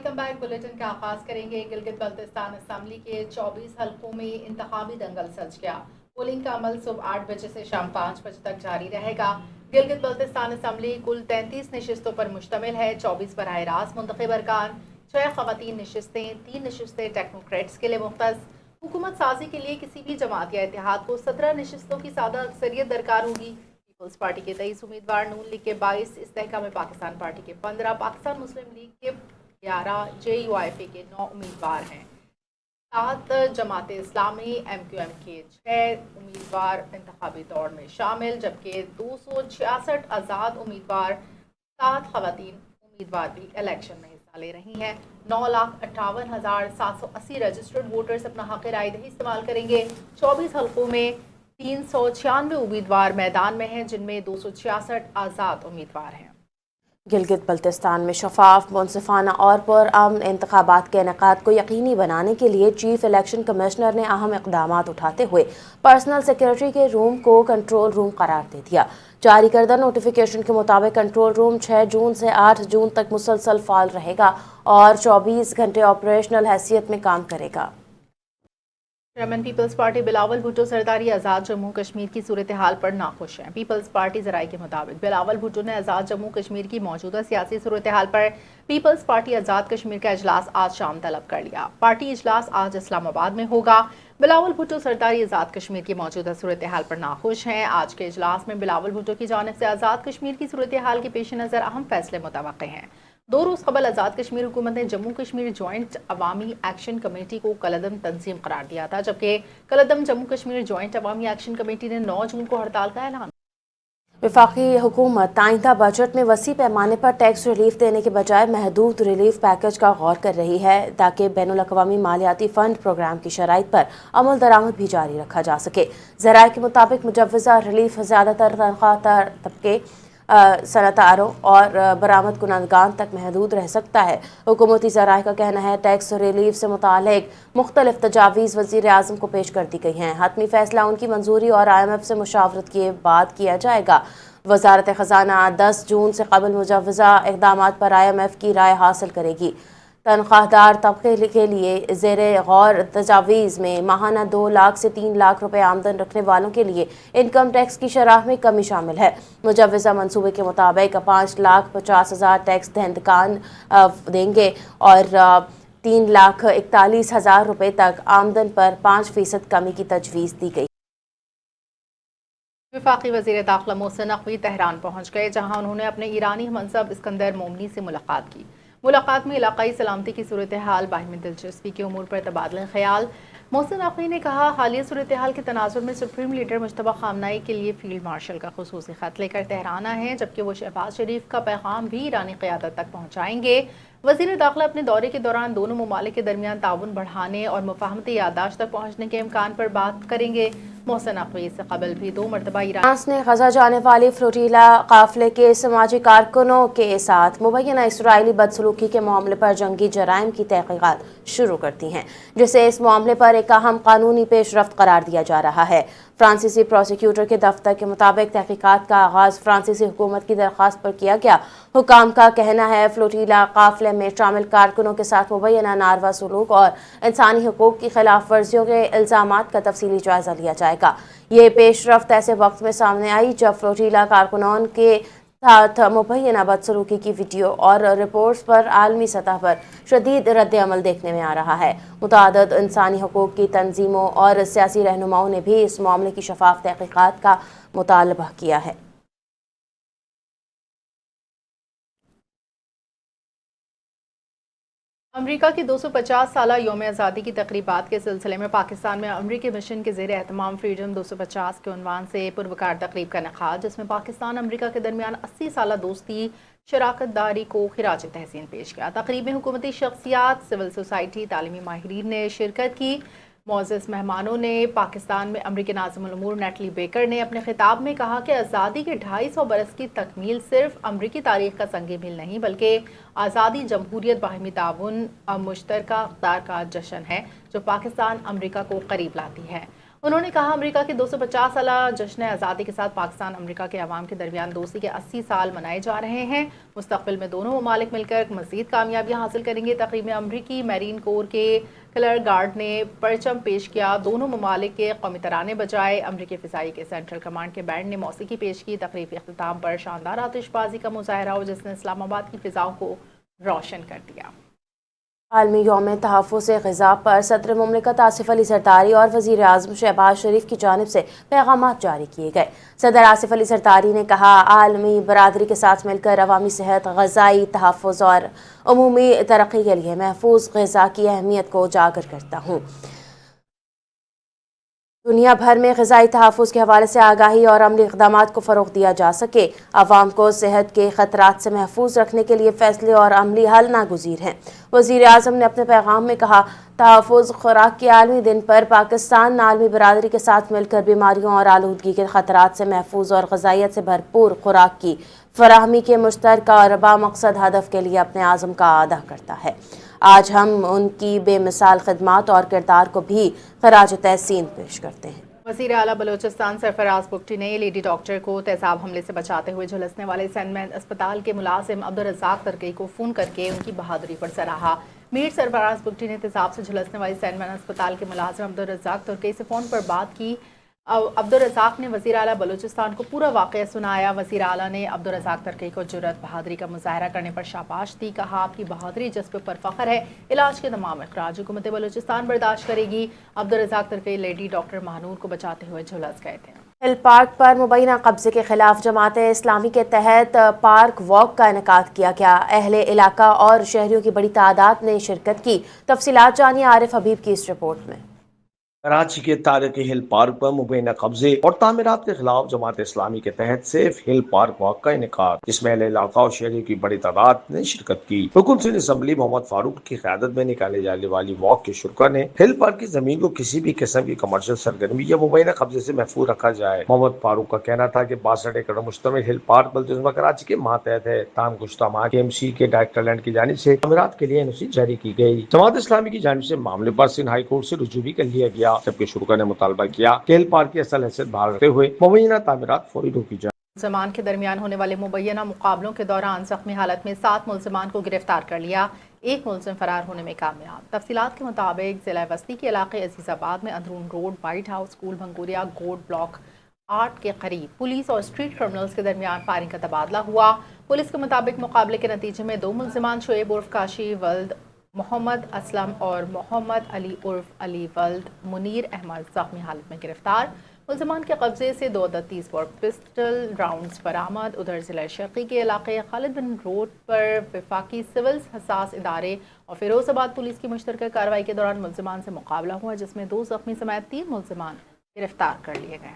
Welcome back. Bulletin का आगाज करेंगे। गिलगित बल्तिस्तान असम्बली के 24 हलकों में इंतखाबी दंगल सज गया। पोलिंग का अमल सुबह 8 बजे से शाम 5 बजे तक जारी रहेगा। गिलगित बल्तिस्तान असम्बली कुल 33 नशिस्तों पर मुश्तमिल है। 24 बराह रास्त मुंतखब अरकान, 6 खवातीन नशिस्तें, 3 नशिस्तें टेक्नोक्रेट्स के लिए मुख्तस। हुकूमत साजी के लिए किसी भी जमात या इत्तेहाद को 17 नशिस्तों की सादा अक्सरियत दरकार होगी। पीपल्स पार्टी के 23 उम्मीदवार, नून लीग के 22, इस्तेहकाम पाकिस्तान पार्टी के 15, पाकिस्तान मुस्लिम लीग के 11, JUIP के 9 उम्मीदवार हैं। 7 जमात इस्लामी MQM के 6 उम्मीदवार इंतखाबी दौड़ में शामिल, जबकि 266 आज़ाद उम्मीदवार, 7 खवातीन उम्मीदवार भी इलेक्शन में हिस्सा ले रही हैं। 9,58,780 रजिस्टर्ड वोटर्स अपना हक़ राय दही इस्तेमाल करेंगे। 24 हल्कों में 396 उम्मीदवार मैदान में हैं, जिनमें 266 आज़ाद उम्मीदवार हैं। गिलगित बल्तिस्तान में शफाफ, मुनसिफाना और पुरअमन इंतखाबात के इनेकाद को यकीनी बनाने के लिए चीफ इलेक्शन कमिश्नर ने अहम इक़दाम उठाते हुए पर्सनल सेक्रेटरी के रूम को कंट्रोल रूम करार दे दिया। जारी करदा नोटिफिकेशन के मुताबिक कंट्रोल रूम 6 जून से 8 जून तक मुसलसल फाल रहेगा और 24 घंटे ऑपरेशनल हैसियत में काम करेगा। Chairman people's party Bilawal Bhutto Zardari Azad Jammu Kashmir की सूरत हाल पर नाखुश हैं। पीपल्स पार्टी ज़राए के मुताबिक बिलावल भुट्टो ने आज़ाद जम्मू कश्मीर की मौजूदा सियासी सूरत हाल पर पीपल्स पार्टी आज़ाद कश्मीर का इजलास आज शाम तलब कर लिया। पार्टी इजलास आज इस्लामाबाद में होगा। बिलावल भुट्टो सरदारी आज़ाद कश्मीर की मौजूदा सूरत हाल पर नाखुश हैं। आज के इजलास में बिलावल भुट्टो की जानिब से आज़ाद कश्मीर की सूरत हाल के पेश नज़र अहम फैसले मुतवक्के हैं। 2 रोज़ कबल आज़ाद कश्मीर हुकूमत ने जम्मू कश्मीर जॉइंट अवामी एक्शन कमेटी को कलदम तंजीम करार दिया था, जबकि कलदम जम्मू कश्मीर जॉइंट अवामी एक्शन कमेटी ने 9 जून को हड़ताल का ऐलान। वफाकी हुकूमत आइंदा बजट में वसी पैमाने पर टैक्स रिलीफ देने के बजाय महदूद रिलीफ पैकेज का गौर कर रही है, ताकि बैनुल अक़वामी मालियाती फ़ंड प्रोग्राम की शराइत पर अमल दरामद भी जारी रखा जा सके। ज़राए के मुताबिक मुजव्वज़ा रिलीफ ज़्यादातर तनख्वाह तबके, सनअतकारों और बरामद कुनंदगान तक महदूद रह सकता है। हुकूमती ज़राए का कहना है टैक्स रिलीफ से मुतालिक मुख्तलिफ तजावीज़ वज़ीर आज़म को पेश कर दी गई हैं। हतमी फैसला उनकी मंजूरी और IMF से मुशावरत के बाद किया जाएगा। वज़ारत ख़ज़ाना 10 जून से कबल मुजव्वज़ा इक़दामात पर IMF की राय हासिल करेगी। तनख्वाहदार तबके के लिए ज़ेर गौर तजावीज़ में माहाना 2 लाख से 3 लाख रुपए आमदन रखने वालों के लिए इनकम टैक्स की शरह में कमी शामिल है। मुजव्वज़ा मंसूबे के मुताबिक 5,50,000 टैक्स दहंदकान देंगे और 3,41,000 रुपए तक आमदन पर 5% कमी की तजवीज़ दी गई। वफाकी वज़ीर दाखिला मोहसिन नकवी तेहरान पहुँच गए, जहाँ उन्होंने अपने ईरानी हमसब इस्कंदर मोमनी से मुलाकात की। मुलाकात में इलाकाई सलामती की सूरत हाल, बाहिमी दिलचस्पी के उमूर पर तबादला ख्याल। मोहसिन नकवी ने कहा, हालिया सूरत हाल के तनाजुर में सुप्रीम लीडर मुश्तबा खामनाई के लिए फील्ड मार्शल का खुसूसी खत लेकर तेहरान आए हैं, जबकि वो शहबाज शरीफ का पैगाम भी ईरानी क़यादत तक पहुँचाएंगे। वज़ीर दाखिला अपने दौरे के दौरान दोनों ममालिक के दरमियान ताउन बढ़ाने और मुफाहमती याददाश्त तक पहुँचने के इम्कान पर बात करेंगे। मोहसिन नकवी इससे कबल भी 2 मरतबा फ्रांस ने गजा जाने वाली फ्लोटिला काफिले के समाजी कारकुनों के साथ मुबैना इसराइली बदसलूकी के मामले पर जंगी जराइम की तहकीकात शुरू करती हैं, जिसे इस मामले पर एक अहम कानूनी पेशरफ्त करार दिया जा रहा है। फ्रांसीसी प्रोसिक्यूटर के दफ्तर के मुताबिक तहकीकात का आगाज़ फ्रांसीसी हुकूमत की दरख्वास्त पर किया गया। हुकाम का कहना है फ्लोटिला काफिले में शामिल कारकुनों के साथ मुबैना नारवा सलूक और इंसानी हुकूक की खिलाफ वर्जियों के इल्ज़ामात का तफसीली जायजा लिया जाएगा। ये पेशरफ्त ऐसे वक्त में सामने आई जब फ्लोटिला कारकुनों के साथ मुबैना बदसलूकी की वीडियो और रिपोर्ट्स पर आलमी सतह पर शदीद रद्द-ए-अमल देखने में आ रहा है। मुतादद इंसानी हुकूक की तंजीमों और सियासी रहनुमाओं ने भी इस मामले की शफाफ तहकीकात का मुतालबा किया है। अमरीका की 250 साला यौम आज़ादी की तकरीबात के सिलसिले में पाकिस्तान में अमरीकी मिशन के ज़ेर एहतमाम फ्रीडम 250 के उन्वान से पुरवकार तकरीब का इनेकाद, जिसमें पाकिस्तान अमरीका के दरमियान 80 साला दोस्ती शराकत दारी को खिराज तहसीन पेश किया। तकरीब में हुकूमती शख्सियात, सिविल सोसाइटी, तालीमी माहिरीन ने शिरकत की। मोअज़्ज़ज़ मेहमानों ने पाकिस्तान में अमरीकी नाज़िमुल उमूर नेटली बेकर ने अपने खिताब में कहा कि आज़ादी के 250 बरस की तकमील सिर्फ अमरीकी तारीख का संग मील नहीं, बल्कि आज़ादी, जमहूरियत, बाहिमी ताउन, मुश्तरका इक़्तिदार का जश्न है, जो पाकिस्तान अमरीका को करीब लाती है। انہوں نے کہا امریکہ کے 250 سالہ جشن آزادی کے ساتھ پاکستان امریکہ کے عوام کے درمیان دوستی کے 80 سال منائے جا رہے ہیں۔ مستقبل میں دونوں ممالک مل کر مزید کامیابیاں حاصل کریں گے۔ تقریب میں امریکی میرین کور کے کلر گارڈ نے پرچم پیش کیا۔ دونوں ممالک کے قومی ترانے بجائے۔ امریکی فضائی کے سینٹرل کمانڈ کے بینڈ نے موسیقی پیش کی۔ تقریب کے اختتام پر شاندار آتش بازی کا مظاہرہ ہوا جس نے اسلام آباد کی فضاؤں کو روشن کر دیا۔ عالمی یوم تحفظ غذا پر صدر مملکت آصف علی زرداری اور وزیر اعظم شہباز شریف کی جانب سے پیغامات جاری کیے گئے۔ صدر آصف علی زرداری نے کہا، عالمی برادری کے ساتھ مل کر عوامی صحت، غذائی تحفظ اور عمومی ترقی کے لیے محفوظ غذا کی اہمیت کو اجاگر کرتا ہوں۔ دنیا بھر میں غذائی تحفظ کے حوالے سے آگاہی اور عملی اقدامات کو فروغ دیا جا سکے۔ عوام کو صحت کے خطرات سے محفوظ رکھنے کے لیے فیصلے اور عملی حل ناگزیر ہیں۔ وزیر اعظم نے اپنے پیغام میں کہا، تحفظ خوراک کے عالمی دن پر پاکستان عالمی برادری کے ساتھ مل کر بیماریوں اور آلودگی کے خطرات سے محفوظ اور غذائیت سے بھرپور خوراک کی فراہمی کے مشترکہ اور بامقصد ہدف کے لیے اپنے عزم کا اعادہ کرتا ہے۔ آج ہم ان کی بے مثال خدمات اور کردار کو بھی خراج تحسین پیش کرتے ہیں۔ وزیر اعلیٰ بلوچستان سرفراز بگٹی نے لیڈی ڈاکٹر کو تیزاب حملے سے بچاتے ہوئے جھلسنے والے سینٹ مین اسپتال کے ملازم عبدالرزاق ترکی کو فون کر کے ان کی بہادری پر سراہا۔ میر سرفراز بگٹی نے تیزاب سے جھلسنے والے سینٹ مین اسپتال کے ملازم عبدالرزاق ترکی سے فون پر بات کی۔ عبدالرزاق نے وزیر اعلیٰ بلوچستان کو پورا واقعہ سنایا۔ وزیر اعلیٰ نے عبدالرزاق ترکی کو جرأت بہادری کا مظاہرہ کرنے پر شاباش دی۔ کہا، آپ کی بہادری جذبے پر فخر ہے۔ علاج کے تمام اخراج حکومت بلوچستان برداشت کرے گی۔ عبدالرزاق ترکی لیڈی ڈاکٹر مہنور کو بچاتے ہوئے جھلس گئے تھے۔ ہل پارک پر مبینہ قبضے کے خلاف جماعت اسلامی کے تحت پارک واک کا انعقاد کیا گیا۔ اہل علاقہ اور شہریوں کی بڑی تعداد نے شرکت کی۔ تفصیلات جانیے عارف حبیب کی اس رپورٹ میں۔ کراچی کے تاریخی ہل پارک پر مبینہ قبضے اور تعمیرات کے خلاف جماعت اسلامی کے تحت سیف ہل پارک واک کا انعقاد، جس میں اہل علاقہ اور شہریوں کی بڑی تعداد نے شرکت کی۔ رکن سندھ اسمبلی محمد فاروق کی قیادت میں نکالے جانے والی واک کے شرکا نے ہل پارک کی زمین کو کسی بھی قسم کی کمرشل سرگرمی یا مبینہ قبضے سے محفوظ رکھا جائے۔ محمد فاروق کا کہنا تھا کہ 62 ایکڑ مشتمل ہل پارک بلدیہ کراچی کے ماتحت ہے۔ تاہم گزشتہ ماہ KMC کے ڈائریکٹر لینڈ کی جانب سے تعمیرات کے لیے NOC جاری کی گئی۔ جماعت اسلامی کی جانب سے معاملے پر سندھ ہائی کورٹ سے رجوع بھی کر لیا گیا، جبکہ شرکا نے مطالبہ کیا کہ ہل پارک کی اصل حیثیت بحال رکھتے ہوئے مبینہ تعمیرات فوری روکی جائیں۔ ملزمان کے درمیان ہونے والے مبینہ مقابلوں کے دوران زخمی حالت میں 7 ملزمان کو گرفتار کر لیا۔ ایک ملزم فرار ہونے میں کامیاب۔ تفصیلات کے مطابق ضلع وسطی کے علاقے عزیز آباد میں اندرون road white house school Bhangoria Goth block 8 کے قریب پولیس اور اسٹریٹ کرمنلز کے درمیان فائرنگ کا تبادلہ ہوا۔ پولیس کے مطابق مقابلے کے نتیجے میں 2 ملزمان شعیب عرف کاشی ولد محمد اسلم اور محمد علی عرف علی ولد منیر احمد زخمی حالت میں گرفتار۔ ملزمان کے قبضے سے 2 عدد 30 بور پسٹل راؤنڈز برآمد۔ ادھر ضلع شرقی کے علاقے خالد بن روڈ پر وفاقی سول حساس ادارے اور فیروز آباد پولیس کی مشترکہ کارروائی کے دوران ملزمان سے مقابلہ ہوا، جس میں 2 زخمی سمیت 3 ملزمان گرفتار کر لیے گئے۔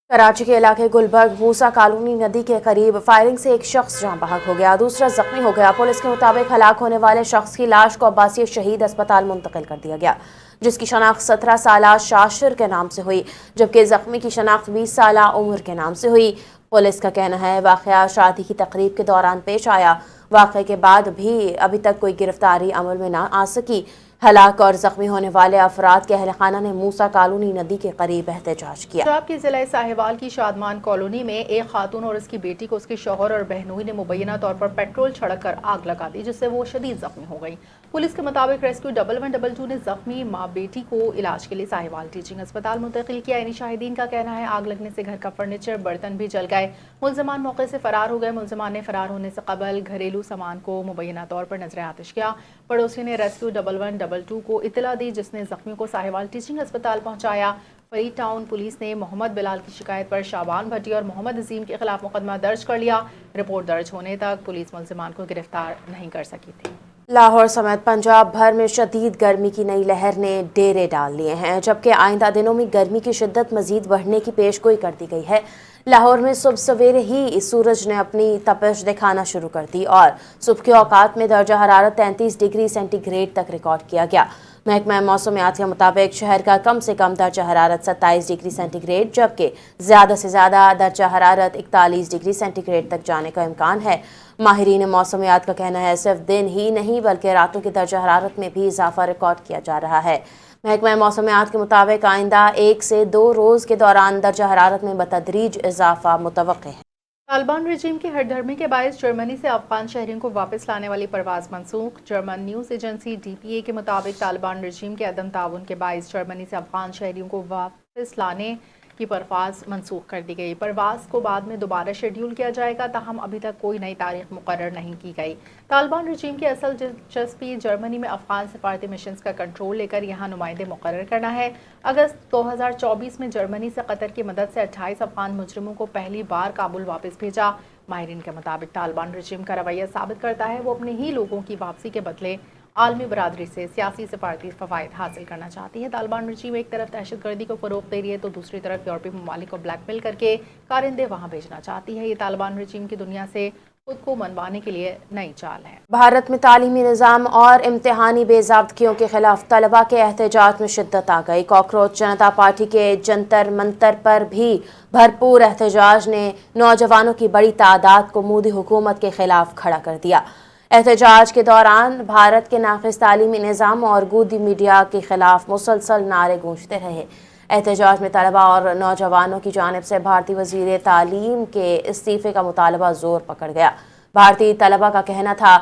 کراچی کے علاقے گلبرگ موسیٰ کالونی ندی کے قریب فائرنگ سے ایک شخص جاں بحق ہو گیا، دوسرا زخمی ہو گیا۔ پولیس کے مطابق ہلاک ہونے والے شخص کی لاش کو عباسی شہید اسپتال منتقل کر دیا گیا، جس کی شناخت 17 سالہ شاشر کے نام سے ہوئی، جبکہ زخمی کی شناخت 20 سالہ عمر کے نام سے ہوئی۔ پولیس کا کہنا ہے واقعہ شادی کی تقریب کے دوران پیش آیا۔ واقعے کے بعد بھی ابھی تک کوئی گرفتاری عمل میں نہ آ سکی۔ ہلاک اور زخمی ہونے والے افراد کے اہل خانہ نے موسیٰ کالونی ندی کے قریب احتجاج کیا۔ پنجاب کے ضلع ساہیوال کی شادمان کالونی میں ایک خاتون اور اس کی بیٹی کو اس کے شوہر اور بہنوئی نے مبینہ طور پر پیٹرول چھڑک کر آگ لگا دی، جس سے وہ شدید زخمی ہو گئی۔ پولیس کے مطابق ریسکیو 1122 نے زخمی ماں بیٹی کو علاج کے لیے ساہیوال ٹیچنگ اسپتال منتقل کیا۔ یعنی شاہدین کا کہنا ہے آگ لگنے سے گھر کا فرنیچر برتن بھی جل گئے۔ ملزمان موقع سے فرار ہو گئے۔ ملزمان نے فرار ہونے سے قبل گھریلو سامان کو مبینہ طور پر نظر آتش کیا۔ پڑوسی نے ریسکیو 1122 کو اطلاع دی، جس نے زخمیوں کو ساہیوال ٹیچنگ اسپتال پہنچایا۔ فرید ٹاؤن پولیس نے محمد بلال کی شکایت پر شابان بھٹی اور محمد عظیم کے خلاف مقدمہ درج کر لیا۔ رپورٹ درج ہونے تک پولیس ملزمان کو گرفتار نہیں کر سکی تھی۔ لاہور سمیت پنجاب بھر میں شدید گرمی کی نئی لہر نے ڈیرے ڈال لیے ہیں، جبکہ آئندہ دنوں میں گرمی کی شدت مزید بڑھنے کی پیش گوئی کر دی گئی ہے۔ لاہور میں صبح سویرے ہی سورج نے اپنی تپش دکھانا شروع کر دی اور صبح کے اوقات میں درجہ حرارت 33 ڈگری سینٹی گریڈ تک ریکارڈ کیا گیا۔ महकमा मौसमियात के मुताबिक शहर का कम से कम दर्जा हरारत 27 डिग्री सेंटीग्रेड जबकि ज़्यादा से ज़्यादा दर्जा हरारत 41 डिग्री सेंटीग्रेड तक जाने का इम्कान है। माहिरीन मौसमियात का कहना है सिर्फ दिन ही नहीं बल्कि रातों की दर्जा हरारत में भी इजाफा रिकॉर्ड किया जा रहा है। महकमा मौसमियात के मुताबिक आइंदा 1 से 2 रोज़ के दौरान दर्जा हरारत में बतदरीज इजाफा मुतवक्के है। तालिबान रजीम की हरधर्मी के बायस जर्मनी से अफगान शहरियों को वापस लाने वाली परवाज़ मनसूख। जर्मन न्यूज़ एजेंसी DPA के मुताबिक तालिबान रजीम के अदम ताउन के बायस जर्मनी से अफगान शहरियों को वापस लाने की परवाज़ मनसूख कर दी गई। परवाज़ को बाद में दोबारा शेड्यूल किया जाएगा, ताहम अभी तक कोई नई तारीख मुकर्रर नहीं की गई। तालिबान रजीम की असल दिलचस्पी जर्मनी में अफगान सफारती मिशंस का कंट्रोल लेकर यहाँ नुमाइंदे मुकर्रर करना है। अगस्त 2024 में जर्मनी से कतर की मदद से 28 अफगान मुजरिमों को पहली बार काबुल वापस भेजा। माहिरीन के मुताबिक तालिबान रजीम का रवैया साबित करता है वो अपने ही लोगों की वापसी के बदले आलमी बरादरी से सियासी सफारती फ़वाइद हासिल करना चाहती है। तालिबान रजीम एक तरफ दहशतगर्दी को फ़रोग़ दे रही है तो दूसरी तरफ यूरोपीय ममालिक को ब्लैकमेल करके कारिंदे वहाँ भेजना चाहती है। ये तालिबान रजीम की दुनिया से खुद को मनवाने के लिए नई चाल है। भारत में तालीमी निज़ाम और इम्तिहानी बेज़ाब्तियों के खिलाफ तलबा के एहतजाज में शिद्दत आ गई। कॉकरोच जनता पार्टी के जंतर मंतर पर भी भरपूर एहतजाज ने नौजवानों की बड़ी तादाद को मोदी हुकूमत के खिलाफ खड़ा कर दिया। एहतजाज के दौरान भारत के नाक़िस तालीमी निज़ाम और गोदी मीडिया के खिलाफ मुसलसल नारे गूंजते रहे। एहतजाज में तलबा और नौजवानों की जानिब से भारतीय वज़ीर तालीम के इस्तीफ़े का मुतालबा ज़ोर पकड़ गया। भारतीय तलबा का कहना था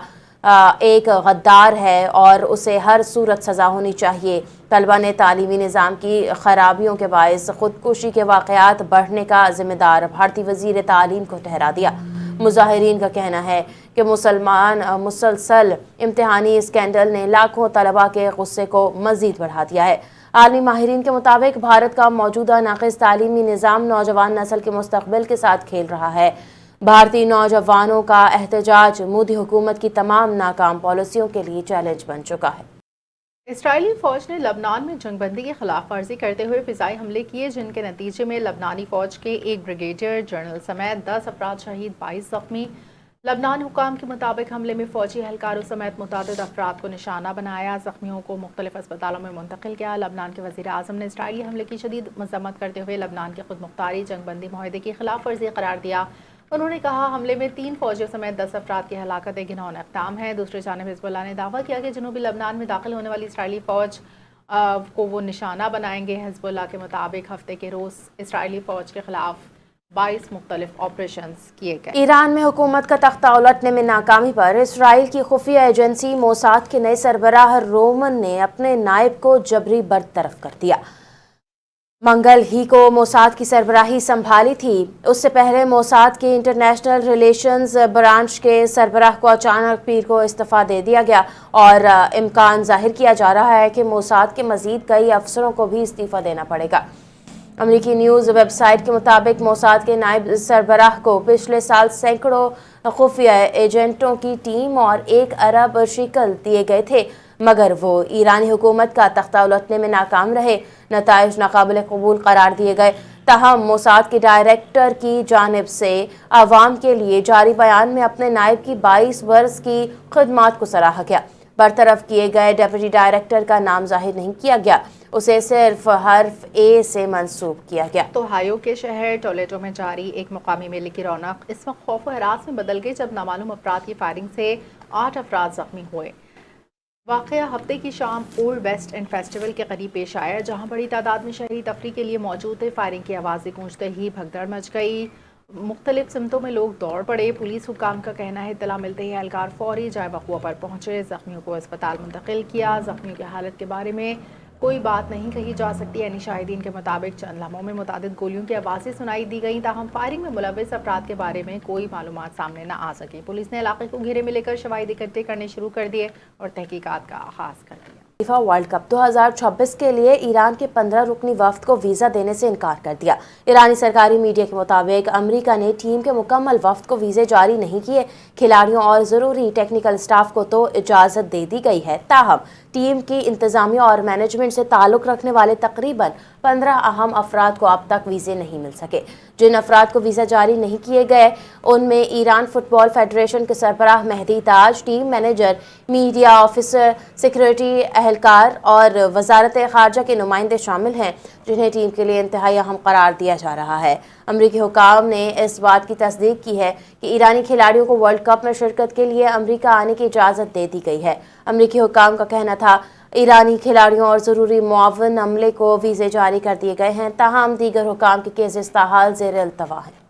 एक गद्दार है और उसे हर सूरत सज़ा होनी चाहिए। तलबा ने तालीमी निज़ाम की खराबियों के बायस ख़ुदकुशी के वाक़यात बढ़ने का ज़िम्मेदार भारतीय वज़ीर तालीम को ठहरा दिया। मुजाहिरीन का कहना है कि मुसलसल इम्तिहानी स्कैंडल ने लाखों तलबा के गुस्से को मज़ीद बढ़ा दिया है। आलमी माहिरीन के मुताबिक भारत का मौजूदा नाक़िस तालीमी निज़ाम नौजवान नस्ल के मुस्तक़बिल के साथ खेल रहा है। भारतीय नौजवानों का एहतजाज मोदी हुकूमत की तमाम नाकाम पॉलिसियों के लिए चैलेंज बन चुका है। इसराइली फ़ौज ने लबनान में जंगबंदी की खिलाफ वर्जी करते हुए फ़िज़ाई हमले किए, जिनके नतीजे में लबनानी फ़ौज के एक ब्रिगेडियर जनरल समेत 10 अफराद शहीद, 22 ज़ख्मी। लबनान हुकाम के मुताबिक हमले में फ़ौजी एहलकारों समेत मुतअद्दिद अफराद को निशाना बनाया, ज़ख्मियों को मुख्तलिफ अस्पतालों में मुंतकिल किया। लबनान के वज़ीर आज़म ने इसराइली हमले की शदीद मज़म्मत करते हुए लबनान की खुदमुख्तारी जंगबंदी मुआहदे की खिलाफ वर्जी करार दिया। उन्होंने कहा हमले में 3 फ़ौजियों समेत 10 अफराद की हलाकत एक घिनौना इक़दाम है। दूसरी जानिब हिज़्बुल्लाह ने दावा किया कि जनूबी लबनान में दाखिल होने वाली इसराइली फ़ौज को वो निशाना बनाएंगे। हिज़्बुल्लाह के मुताबिक हफ्ते के रोज़ इसराइली फ़ौज के खिलाफ 22 मुख्तलिफ ऑपरेशंस किए गए। ईरान में हुकूमत का तख्ता उलटने में नाकामी पर इसराइल की खुफिया एजेंसी मोसाद के नए सरबराह रोमन ने अपने नायब को जबरी बरतरफ कर दिया। मंगल ही को मोसाद की सरबराही संभाली थी। उससे पहले मोसाद के इंटरनेशनल रिलेशंस ब्रांच के सरबराह को अचानक पीर को इस्तीफ़ा दे दिया गया और इम्कान जाहिर किया जा रहा है कि मोसाद के मज़ीद कई अफसरों को भी इस्तीफ़ा देना पड़ेगा। अमरीकी न्यूज़ वेबसाइट के मुताबिक मोसाद के नायब सरबराह को पिछले साल सैकड़ों खुफिया एजेंटों की टीम और 1 अरब शिकल दिए गए थे, मगर वो ईरानी हुकूमत का तख्ता उलटने में नाकाम रहे। नताइज नाकाबिल कबूल करार दिए गए। ताहम मोसाद के डायरेक्टर की जानिब से आवाम के लिए जारी बयान में अपने नायब की 22 बरस की खिदमात को सराहा गया। बरतरफ किए गए डिप्टी डायरेक्टर का नाम जाहिर नहीं किया गया, उसे सिर्फ हर्फ ए से मंसूब किया गया। तो ओहायो के शहर टोलेडो में जारी एक मुकामी मेले की रौनक इस वक्त खौफ व हरास में बदल गई जब नामालूम अफराद की फायरिंग से 8 अफराद जख्मी हुए। वाक़या हफ्ते की शाम ओल्ड वेस्ट एंड फेस्टिवल के करीब पेश आया, जहां बड़ी तादाद में शहरी तफरी के लिए मौजूद थे। फायरिंग की आवाज़ें गूंजते ही भगदड़ मच गई, मुख्तलिफ सिमतों में लोग दौड़ पड़े। पुलिस हुकाम का कहना है इत्तला मिलते ही एहलकार फौरी जाए वक़ुआ पर पहुंचे, ज़ख्मियों को अस्पताल मुंतकिल किया। ज़ख्मियों की हालत के बारे में कोई बात नहीं कही जा सकती। यानी शाहिदीन के मुताबिक चंद लम्हों में मुतादिद गोलियों की आवाज़ें सुनाई दी गई, ताहम फायरिंग में मुलव्विस अफराद के बारे में कोई मालूमात सामने न आ सकी। पुलिस ने इलाके को घेरे में लेकर शवाहिद इकट्ठे करने शुरू कर दिए और तहकीकात का आगाज़ कर दिया। फीफा वर्ल्ड कप 2026 के लिए ईरान के 15 रुकनी वफ्द को वीज़ा देने से इनकार कर दिया। ईरानी सरकारी मीडिया के मुताबिक अमेरिका ने टीम के मुकम्मल वफ्द को वीज़े जारी नहीं किए। खिलाड़ियों और ज़रूरी टेक्निकल स्टाफ को तो इजाज़त दे दी गई है, ताहम टीम की इंतजामिया और मैनेजमेंट से ताल्लुक़ रखने वाले तकरीबन 15 अहम अफराद को अब तक वीज़े नहीं मिल सके। जिन अफराद को वीज़ा जारी नहीं किए गए उनमें ईरान फुटबॉल फेडरेशन के सरबराह Mehdi Taj, team manager, media officer, security एहलकार और वजारत खारजा के नुमाइंदे शामिल हैं, जिन्हें टीम के लिए इंतहाई अहम करार दिया जा रहा है। अमरीकी हुकाम ने इस बात की तस्दीक की है कि ईरानी खिलाड़ियों को वर्ल्ड कप में शिरकत के लिए अमरीका आने की इजाज़त दे दी गई है। अमरीकी हुकाम का कहना था ईरानी खिलाड़ियों और ज़रूरी मुआवन अमले को वीज़े जारी कर दिए गए हैं, ताहम दीगर हुकाम के केसेस ताहाल ज़ेर अल्तवा हैं।